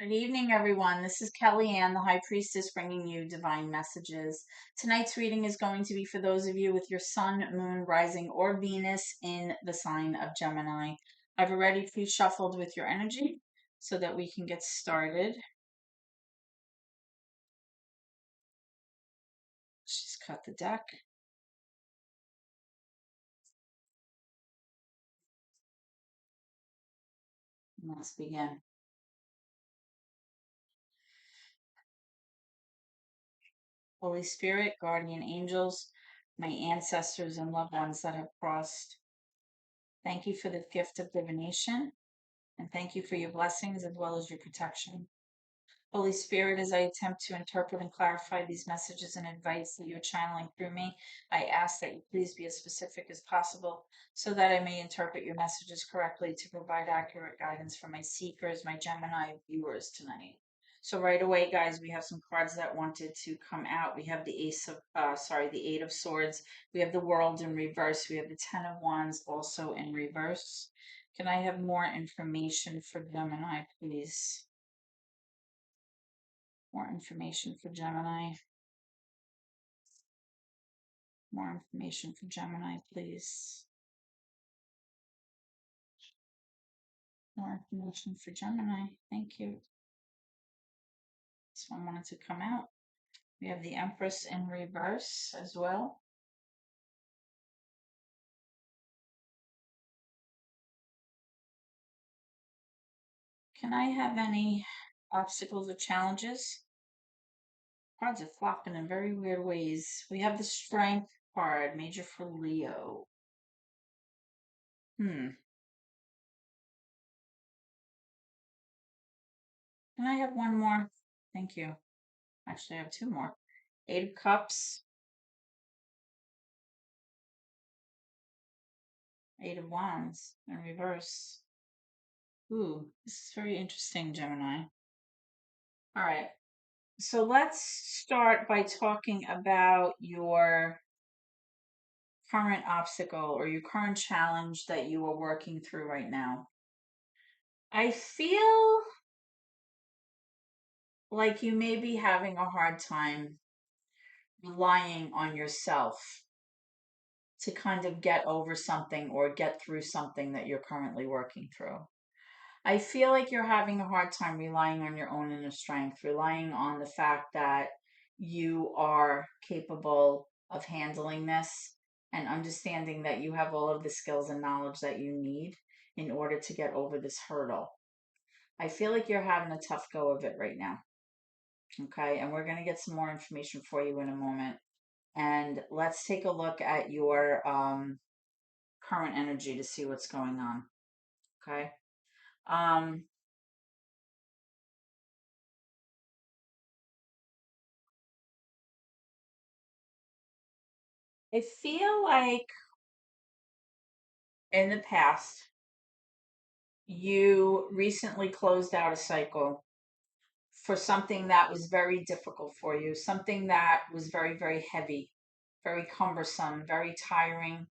Good evening, everyone. This is Kellyanne, the High Priestess, bringing you divine messages. Tonight's reading is going to be for those of you with your Sun, Moon, Rising, or Venus in the sign of Gemini. I've already pre-shuffled with your energy so that we can get started. Let's just cut the deck. And let's begin. Holy Spirit, guardian angels, my ancestors and loved ones that have crossed, thank you for the gift of divination, and thank you for your blessings as well as your protection. Holy Spirit, as I attempt to interpret and clarify these messages and advice that you're channeling through me, I ask that you please be as specific as possible so that I may interpret your messages correctly to provide accurate guidance for my seekers, my Gemini viewers tonight. So right away, guys, we have some cards that wanted to come out. We have the the Eight of Swords. We have the World in reverse. We have the Ten of Wands also in reverse. Can I have more information for Gemini, please? More information for Gemini. More information for Gemini, please. More information for Gemini. Thank you. This one wanted to come out. We have the Empress in reverse as well. Can I have any obstacles or challenges? Cards are flopping in very weird ways. We have the Strength card, major for Leo. Can I have one more? Thank you. Actually, I have two more. Eight of Cups, Eight of Wands in reverse. Ooh, this is very interesting, Gemini. All right. So let's start by talking about your current obstacle or your current challenge that you are working through right now. I feel like you may be having a hard time relying on yourself to kind of get over something or get through something that you're currently working through. I feel like you're having a hard time relying on your own inner strength, relying on the fact that you are capable of handling this and understanding that you have all of the skills and knowledge that you need in order to get over this hurdle. I feel like you're having a tough go of it right now. Okay, and we're going to get some more information for you in a moment. And let's take a look at your current energy to see what's going on. Okay. Um, I feel like in the past, you recently closed out a cycle for something that was very difficult for you, something that was very, very heavy, very cumbersome, very tiring.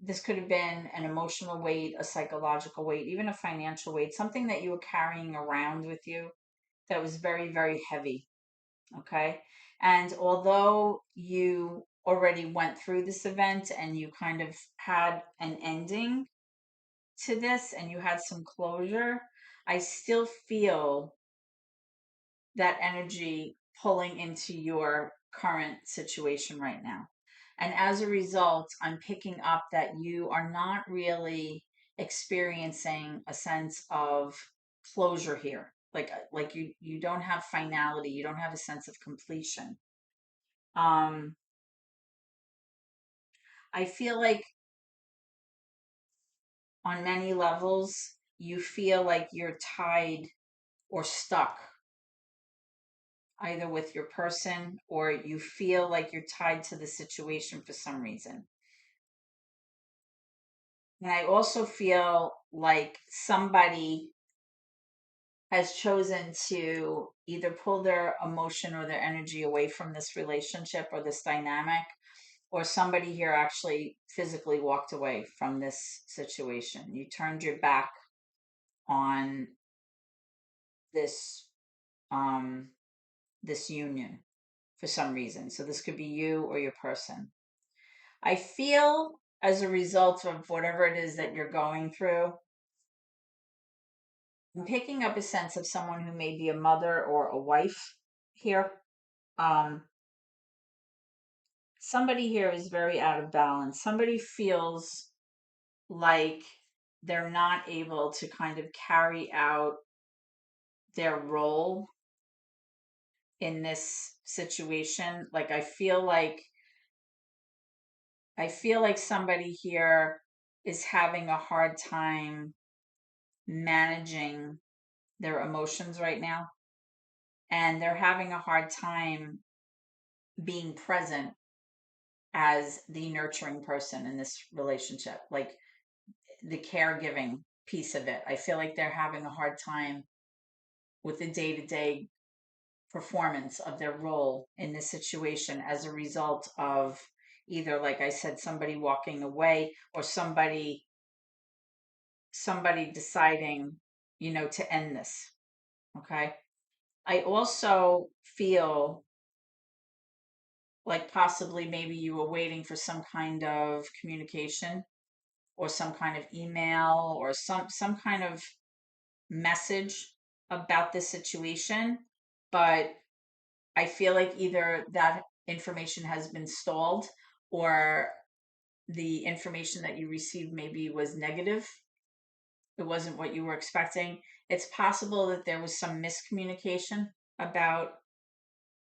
This could have been an emotional weight, a psychological weight, even a financial weight, something that you were carrying around with you that was very, very heavy. Okay. And although you already went through this event and you kind of had an ending to this and you had some closure, I still feel that energy pulling into your current situation right now. And as a result, I'm picking up that you are not really experiencing a sense of closure here. Like you don't have finality, you don't have a sense of completion. Um I feel like on many levels you feel like you're tied or stuck either with your person or you feel like you're tied to the situation for some reason. And I also feel like somebody has chosen to either pull their emotion or their energy away from this relationship or this dynamic, or somebody here actually physically walked away from this situation. You turned your back on this um this union for some reason. So this could be you or your person. I feel as a result of whatever it is that you're going through, I'm picking up a sense of someone who may be a mother or a wife here. Um, Somebody here is very out of balance. Somebody feels like they're not able to kind of carry out their role in this situation. Like I feel like somebody here is having a hard time managing their emotions right now, and they're having a hard time being present as the nurturing person in this relationship, like the caregiving piece of it. I feel like they're having a hard time with the day-to-day performance of their role in this situation as a result of either, like I said, somebody walking away or somebody deciding, to end this. Okay. I also feel like possibly maybe you were waiting for some kind of communication or some kind of email or some kind of message about this situation, but I feel like either that information has been stalled or the information that you received maybe was negative. It wasn't what you were expecting. It's possible that there was some miscommunication about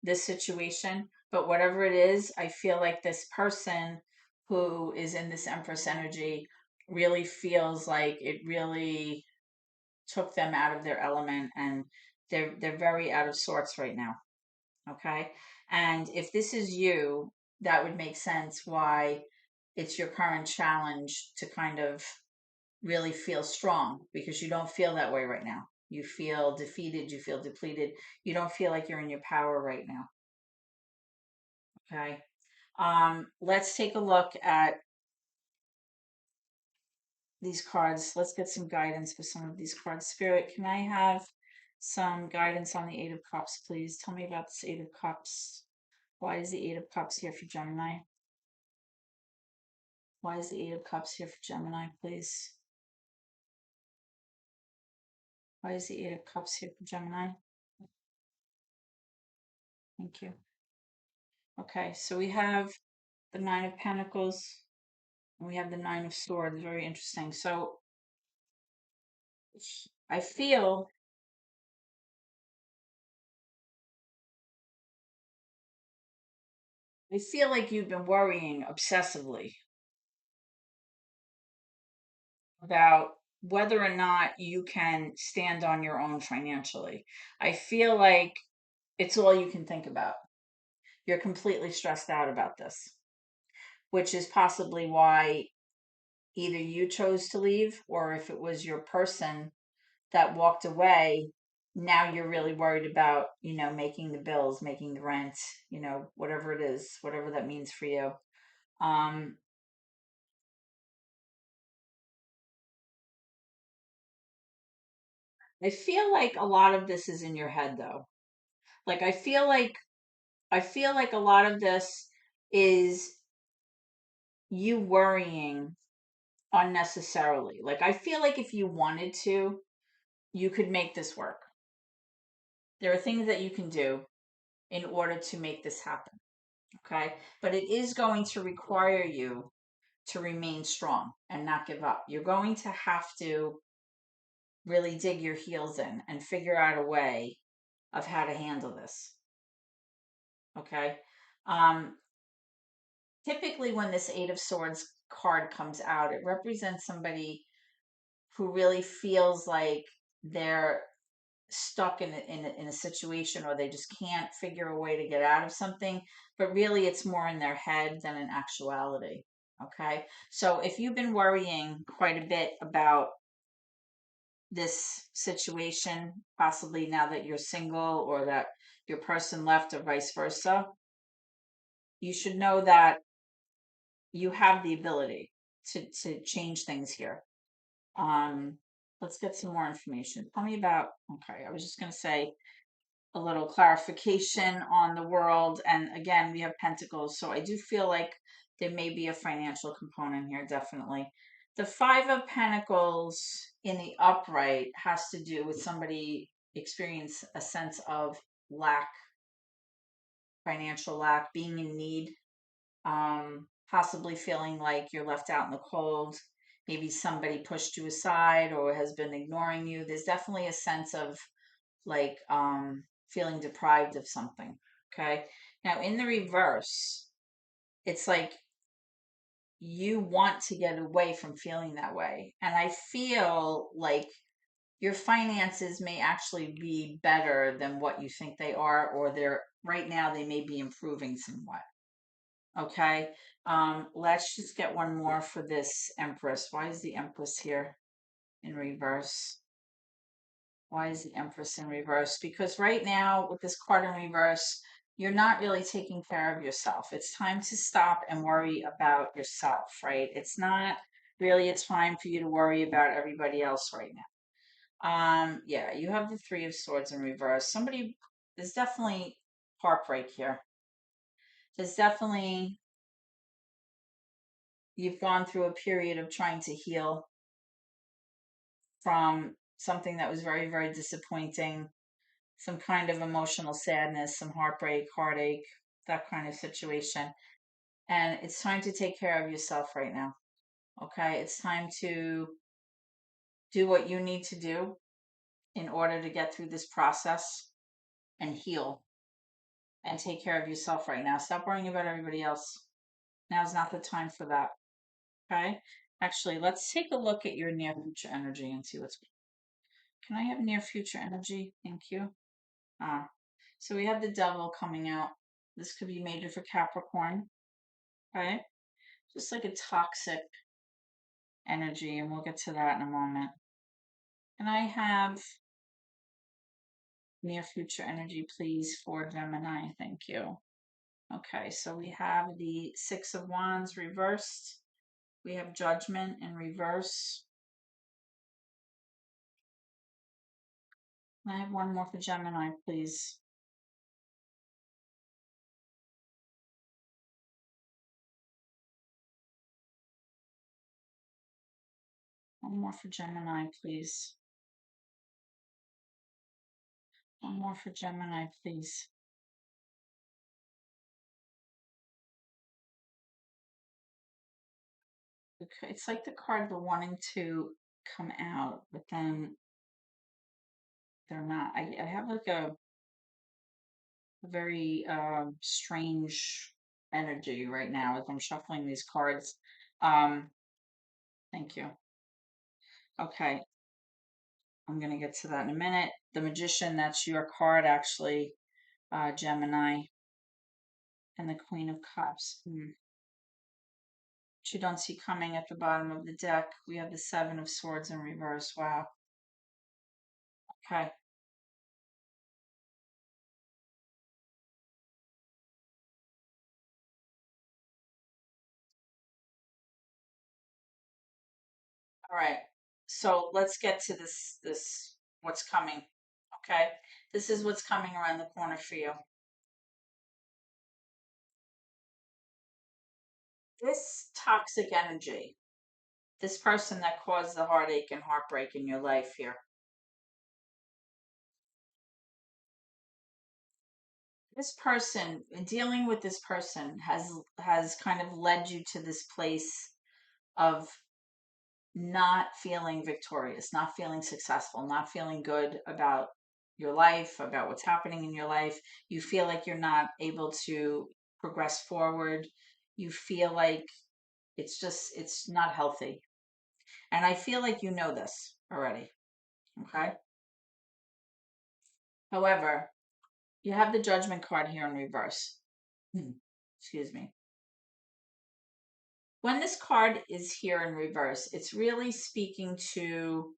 this situation, but whatever it is, I feel like this person who is in this Empress energy really feels like it really took them out of their element, and they're very out of sorts right now. Okay. And if this is you, that would make sense why it's your current challenge to kind of really feel strong, because you don't feel that way right now. You feel defeated, you feel depleted, you don't feel like you're in your power right now. Okay. Let's take a look at these cards. Let's get some guidance for some of these cards. Spirit, can I have some guidance on the Eight of Cups, please? Tell me about this Eight of Cups. Why is the Eight of Cups here for Gemini? Why is the Eight of Cups here for Gemini, please? Why is the Eight of Cups here for Gemini? Thank you. Okay, so we have the Nine of Pentacles and we have the Nine of Swords. Very interesting. So I feel I feel like you've been worrying obsessively about whether or not you can stand on your own financially. I feel like it's all you can think about. You're completely stressed out about this, which is possibly why either you chose to leave, or if it was your person that walked away, now you're really worried about, making the bills, making the rent, whatever it is, whatever that means for you. Um, I feel like a lot of this is in your head though. Like I feel like a lot of this is you worrying unnecessarily. Like I feel like if you wanted to, you could make this work. There are things that you can do in order to make this happen. Okay. But it is going to require you to remain strong and not give up. You're going to have to really dig your heels in and figure out a way of how to handle this. Okay. Um, Typically, when this Eight of Swords card comes out, it represents somebody who really feels like they're stuck in a situation, or they just can't figure a way to get out of something, but really it's more in their head than in actuality. Okay. So if you've been worrying quite a bit about this situation, possibly now that you're single or that your person left or vice versa, you should know that you have the ability to change things here. let's get some more information. Tell me about, okay, I was just going to say a little clarification on the world. And again, we have pentacles. So I do feel like there may be a financial component here, definitely. The Five of Pentacles in the upright has to do with somebody experience a sense of lack, financial lack, being in need, possibly feeling like you're left out in the cold. Maybe somebody pushed you aside or has been ignoring you. There's definitely a sense of like feeling deprived of something. Okay. Now in the reverse, it's like you want to get away from feeling that way. And I feel like your finances may actually be better than what you think they are, or they're right now they may be improving somewhat. Okay. Let's just get one more for this Empress. Why is the Empress here in reverse? Why is the Empress in reverse? Because right now, with this card in reverse, you're not really taking care of yourself. It's time to stop and worry about yourself, right? It's not really a time for you to worry about everybody else right now. Yeah, you have the Three of Swords in reverse. There's definitely heartbreak here. There's definitely, you've gone through a period of trying to heal from something that was very, very disappointing, some kind of emotional sadness, some heartbreak, heartache, that kind of situation. And it's time to take care of yourself right now. Okay. It's time to do what you need to do in order to get through this process and heal and take care of yourself right now. Stop worrying about everybody else. Now's not the time for that. Okay. Actually, let's take a look at your near future energy and see what's. Can I have near future energy? Thank you. Ah, so we have the Devil coming out. This could be major for Capricorn, right? Just like a toxic energy, and we'll get to that in a moment. And I have near future energy, please, for Gemini. Thank you. Okay, so we have the Six of Wands reversed. We have Judgment in reverse. And I have one more for Gemini, please. One more for Gemini, please. One more for Gemini, please. Okay, it's like the card are wanting to come out, but then they're not. I have like a very strange energy right now as I'm shuffling these cards. Um, thank you. Okay, I'm gonna get to that in a minute. The Magician, that's your card actually, Gemini, and the Queen of Cups. Which you don't see coming at the bottom of the deck. We have the Seven of Swords in reverse. Wow. Okay. All right. So let's get to this what's coming. Okay. This is what's coming around the corner for you. This toxic energy, this person that caused the heartache and heartbreak in your life here. This person, dealing with this person has kind of led you to this place of not feeling victorious, not feeling successful, not feeling good about your life, about what's happening in your life. You feel like you're not able to progress forward. You feel like it's not healthy. And I feel like you know this already. Okay. However, you have the Judgment card here in reverse. Excuse me. When this card is here in reverse, it's really speaking to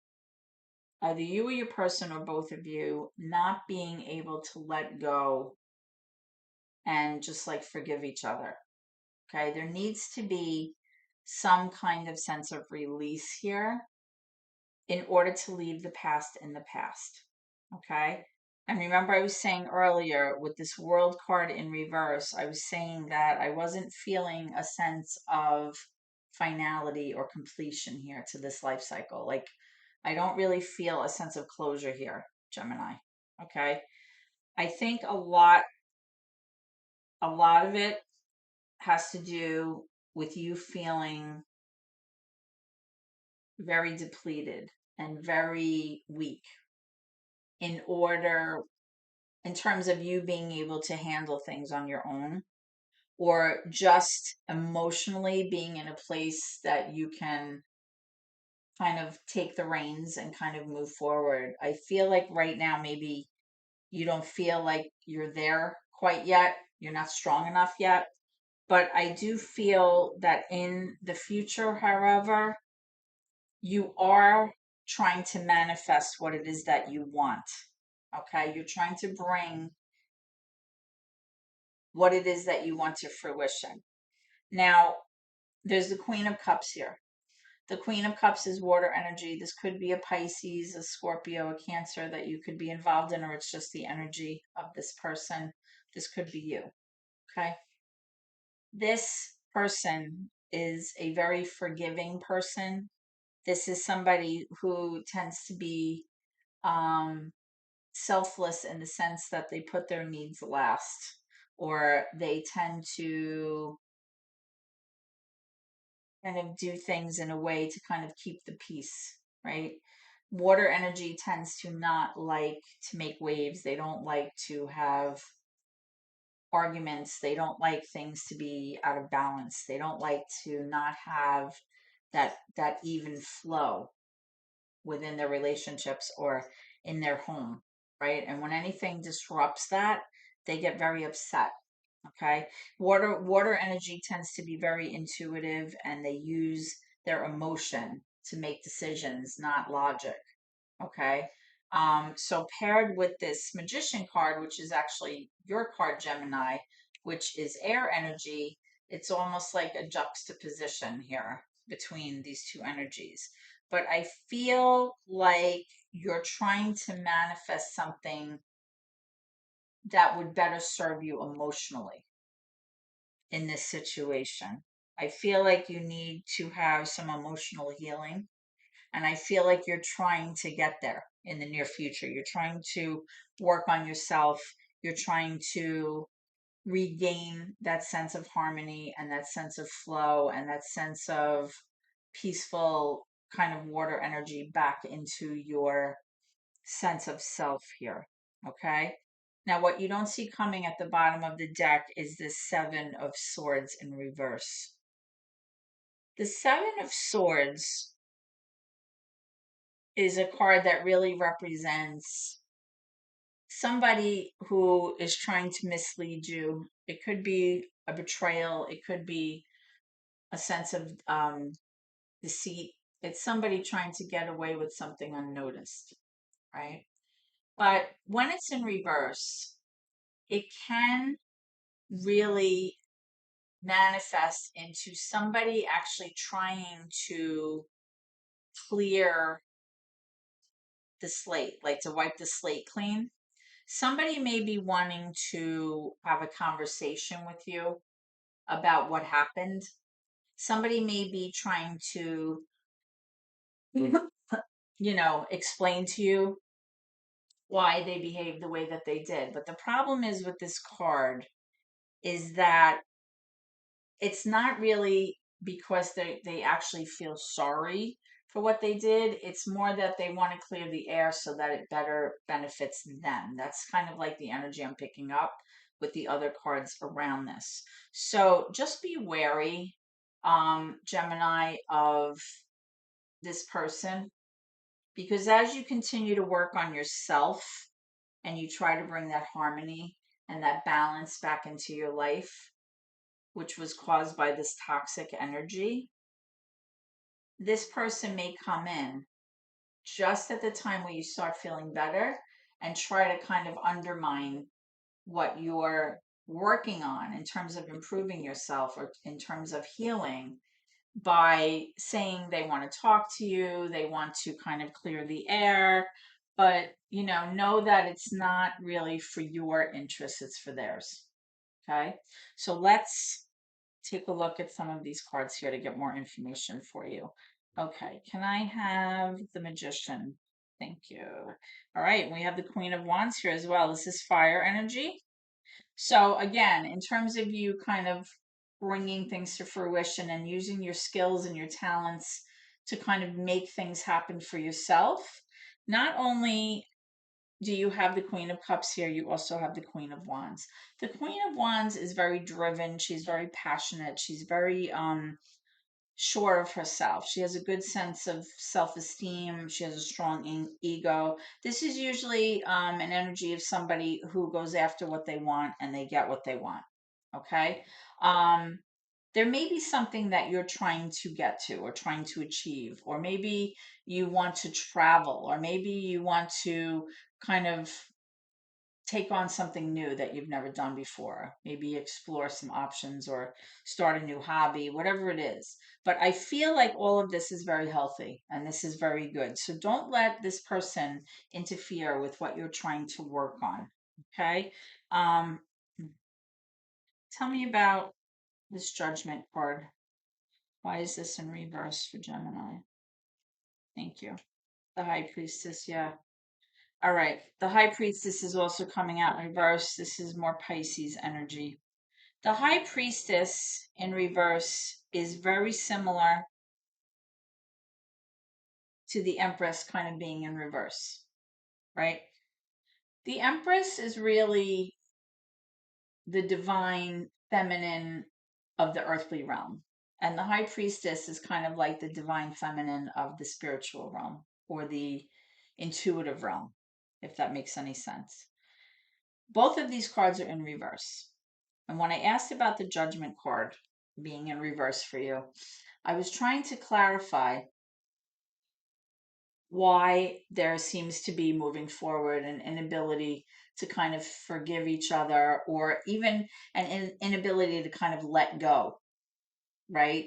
either you or your person or both of you not being able to let go and just like forgive each other. Okay. There needs to be some kind of sense of release here in order to leave the past in the past. Okay? And remember, I was saying earlier with this world card in reverse, I was saying that I wasn't feeling a sense of finality or completion here to this life cycle. Like, I don't really feel a sense of closure here, Gemini. Okay? I think a lot of it has to do with you feeling very depleted and very weak in order, in terms of you being able to handle things on your own, or just emotionally being in a place that you can kind of take the reins and kind of move forward. I feel like right now maybe you don't feel like you're there quite yet. You're not strong enough yet. But I do feel that in the future, however, you are trying to manifest what it is that you want. Okay? You're trying to bring what it is that you want to fruition. Now, there's the Queen of Cups here. The Queen of Cups is water energy. This could be a Pisces, a Scorpio, a Cancer that you could be involved in, or it's just the energy of this person. This could be you. Okay? This person is a very forgiving person. This is somebody who tends to be um, selfless in the sense that they put their needs last, or they tend to kind of do things in a way to kind of keep the peace, right? Water energy tends to not like to make waves. They don't like to have arguments. They don't like things to be out of balance. They don't like to not have that even flow within their relationships or in their home, right? And when anything disrupts that, they get very upset. Okay. Water energy tends to be very intuitive, and they use their emotion to make decisions, not logic. Okay. So paired with this magician card, which is actually your card, Gemini, which is air energy, it's almost like a juxtaposition here between these two energies. But I feel like you're trying to manifest something that would better serve you emotionally in this situation. I feel like you need to have some emotional healing, and I feel like you're trying to get there in the near future. You're trying to work on yourself. You're trying to regain that sense of harmony and that sense of flow and that sense of peaceful kind of water energy back into your sense of self here. Okay. Now, what you don't see coming at the bottom of the deck is the Seven of Swords in reverse. The Seven of Swords is a card that really represents somebody who is trying to mislead you. It could be a betrayal, it could be a sense of deceit. It's somebody trying to get away with something unnoticed, right? But when it's in reverse, it can really manifest into somebody actually trying to clear the slate, like to wipe the slate clean. Somebody may be wanting to have a conversation with you about what happened. Somebody may be trying to, explain to you why they behaved the way that they did. But the problem is with this card is that it's not really because they actually feel sorry for what they did. It's more that they want to clear the air so that it better benefits them. That's kind of like the energy I'm picking up with the other cards around this. So just be wary, Gemini, of this person, because as you continue to work on yourself and you try to bring that harmony and that balance back into your life, which was caused by this toxic energy, this person may come in just at the time where you start feeling better and try to kind of undermine what you're working on in terms of improving yourself or in terms of healing. by saying they want to talk to you, they want to kind of clear the air, but know that it's not really for your interests, it's for theirs. Okay, so let's take a look at some of these cards here to get more information for you. Okay, can I have the Magician? Thank you. All right, we have the Queen of Wands here as well. This is fire energy. So again, in terms of you kind of bringing things to fruition and using your skills and your talents to kind of make things happen for yourself, not only do you have the Queen of Cups here, you also have the Queen of Wands. The Queen of Wands is very driven, she's very passionate, she's very sure of herself. She has a good sense of self-esteem. She has a strong ego. This is usually an energy of somebody who goes after what they want and they get what they want. Okay. Um, there may be something that you're trying to get to or trying to achieve, or maybe you want to travel, or maybe you want to kind of take on something new that you've never done before. Maybe explore some options or start a new hobby, whatever it is. But I feel like all of this is very healthy and this is very good. So don't let this person interfere with what you're trying to work on. Okay. Um, tell me about this Judgment card. Why is this in reverse for Gemini? Thank you. The High Priestess, yeah. All right. The High Priestess is also coming out in reverse. This is more Pisces energy. The High Priestess in reverse is very similar to the Empress kind of being in reverse, right? The Empress is really the divine feminine of the earthly realm. And the High Priestess is kind of like the divine feminine of the spiritual realm or the intuitive realm, if that makes any sense. Both of these cards are in reverse. And when I asked about the Judgment card being in reverse for you, I was trying to clarify why there seems to be moving forward an inability to kind of forgive each other, or even an inability to kind of let go, right?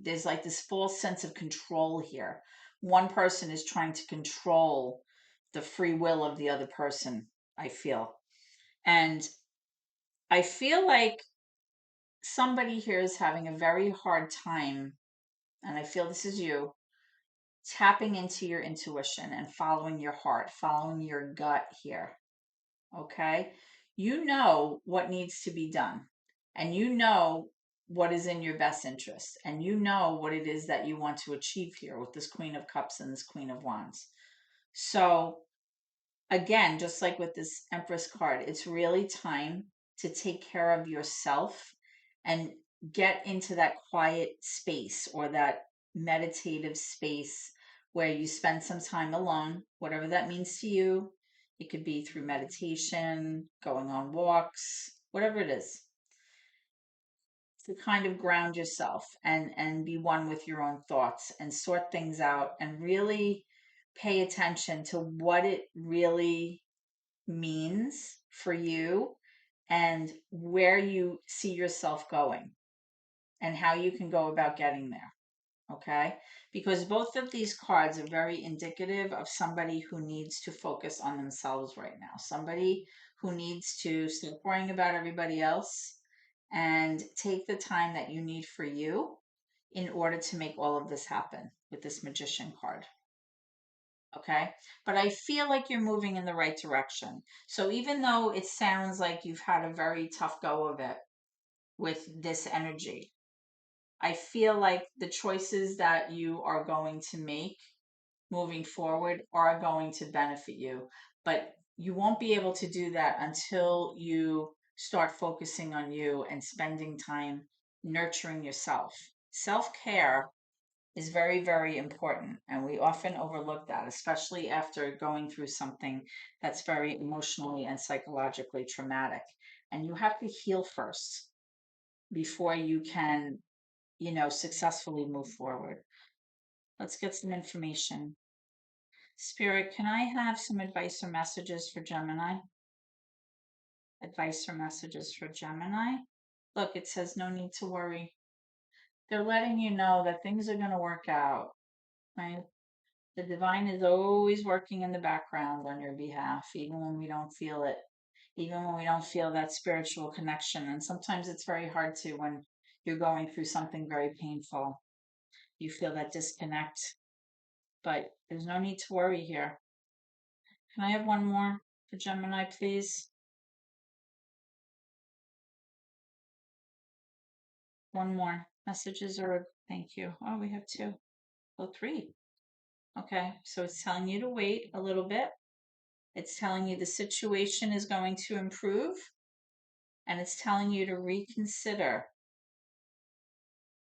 There's like this false sense of control here. One person is trying to control the free will of the other person, I feel. And I feel like somebody here is having a very hard time, and I feel this is you, tapping into your intuition and following your heart, following your gut here. Okay. You know what needs to be done, and you know what is in your best interest, and you know what it is that you want to achieve here with this Queen of Cups and this Queen of Wands. So again, just like with this Empress card, it's really time to take care of yourself and get into that quiet space or that meditative space where you spend some time alone, whatever that means to you. It could be through meditation, going on walks, whatever it is, to kind of ground yourself and be one with your own thoughts and sort things out and really pay attention to what it really means for you and where you see yourself going and how you can go about getting there. Okay? Because both of these cards are very indicative of somebody who needs to focus on themselves right now. Somebody who needs to stop worrying about everybody else and take the time that you need for you in order to make all of this happen with this Magician card. Okay. But I feel like you're moving in the right direction. So even though it sounds like you've had a very tough go of it with this energy, I feel like the choices that you are going to make moving forward are going to benefit you. But you won't be able to do that until you start focusing on you and spending time nurturing yourself. Self care is very, very important. And we often overlook that, especially after going through something that's very emotionally and psychologically traumatic. And you have to heal first before you can, successfully move forward. Let's get some information. Spirit, can I have some advice or messages for Gemini? Advice or messages for Gemini? Look, it says no need to worry. They're letting you know that things are going to work out, right? The divine is always working in the background on your behalf, even when we don't feel it, even when we don't feel that spiritual connection. And sometimes it's very hard to when you're going through something very painful. You feel that disconnect, but there's no need to worry here. Can I have one more for Gemini, please? One more. Messages or thank you. Oh, we have two. Oh, three. Okay, so it's telling you to wait a little bit. It's telling you the situation is going to improve, and it's telling you to reconsider.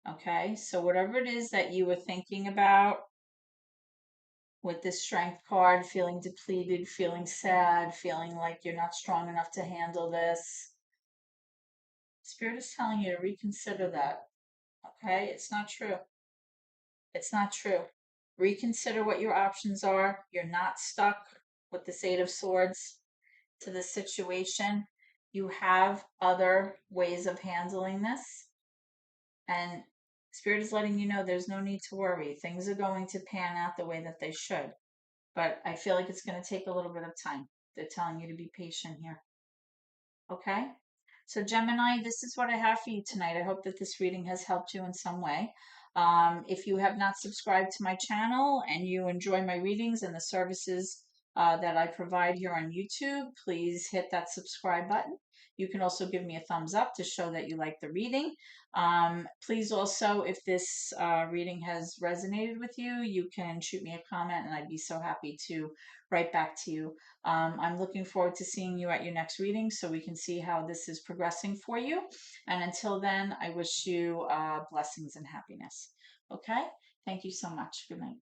Okay, so whatever it is that you were thinking about with this strength card, feeling depleted, feeling sad, feeling like you're not strong enough to handle this, Spirit is telling you to reconsider that. Okay, it's not true. It's not true. Reconsider what your options are. You're not stuck with this Eight of Swords to this situation. You have other ways of handling this. And Spirit is letting you know there's no need to worry. Things are going to pan out the way that they should. But I feel like it's going to take a little bit of time. They're telling you to be patient here. Okay? So, Gemini, this is what I have for you tonight. I hope that this reading has helped you in some way. If you have not subscribed to my channel and you enjoy my readings and the services that I provide here on YouTube, please hit that subscribe button. You can also give me a thumbs up to show that you like the reading. Please also, if this reading has resonated with you, you can shoot me a comment and I'd be so happy to write back to you. I'm looking forward to seeing you at your next reading so we can see how this is progressing for you. And until then, I wish you blessings and happiness. Okay? Thank you so much. Good night.